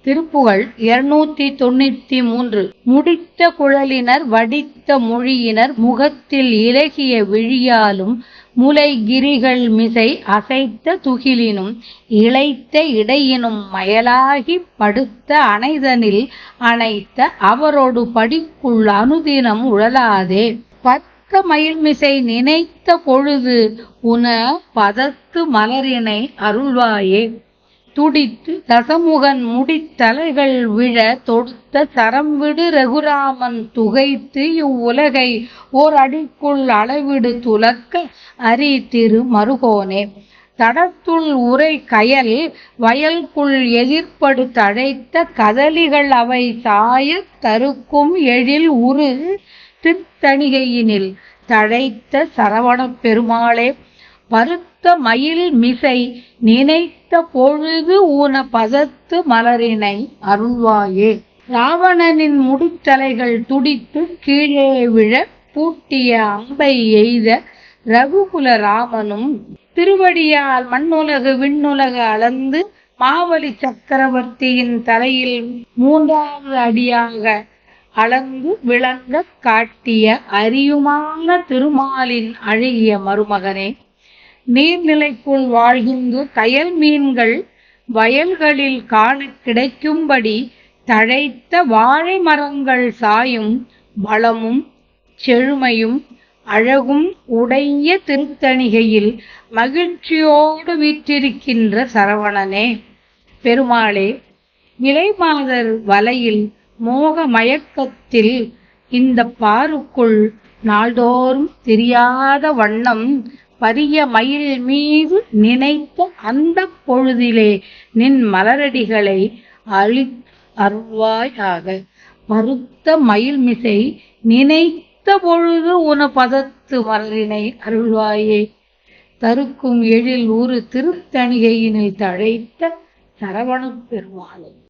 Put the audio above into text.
திருப்புகழ் 293. முடித்த குழலினர் வடித்த மொழியினர் முகத்தில் இலகிய விழியாலும் முலைகிரிகள் மிசை அசைத்த துகிலினும் இளைத்த இடையினும் மயலாகி படுத்த அணைதனில் அணைத்த அவரொடு படிக்குள் அனுதினம் உழலாதே பத்த மயில்மிசை நினைத்த பொழுது உன பதத்து மலரினை அருள்வாயே துடித்து தசமுகன் முடித்தலைகள் விழ தொடுத்த சரம்விடு ரகுராமன் துகைத்து இவ்வுலகை ஓர் அடிக்குள் அளவிடு துலக்க அரி திரு மருகோனே தடத்துள் உரை கயல் வயல்குள் எதிர்ப்படு தழைத்த கதலிகள் அவை சாய தருக்கும் எழில் உரு திருத்தணிகையினில் தழைத்த சரவணப் பெருமாளே பருத்த மயில் மிசை நினைத்த பொழுது ஊன பதத்து மலரினை அருள்வாயே ராவணனின் முடித்தலைகள் துடித்து கீழே விழ பூட்டிய அம்பை எய்த ரகுகுல ராமனும் திருவடியால் மண்ணுலகு விண்ணுலகு அளந்து மாவலி சக்கரவர்த்தியின் தலையில் 3வது அடியாக அளந்து விளங்க காட்டிய அரியுமான திருமாலின் அழகிய மருமகனே நீர்நிலைக்குள் வாழ்கின்ற கயல் மீன்கள் வயல்களில் காண கிடைக்கும்படி தழைத்த வாழை மரங்கள் சாயும் வளமும் செழுமையும் அழகும் உடைய திருத்தணிகையில் மகிழ்ச்சியோடு வீற்றிருக்கின்ற சரவணனே பெருமாளே இலைமாதர் வலையில் மோக மயக்கத்தில் இந்த பாருக்குள் நாள்தோறும் தெரியாத வண்ணம் பரிய மயில் மீது நினைத்த அந்த பொழுதிலே நின் மலரடிகளை அருள்வாயாக பருத்த மயில்மிசை நினைத்த பொழுது உன பதத்து மலரினை அருள்வாயே தருக்கும் எழில் ஒரு திருத்தணிகையினில் தழைத்த சரவணப் பெருமாளே.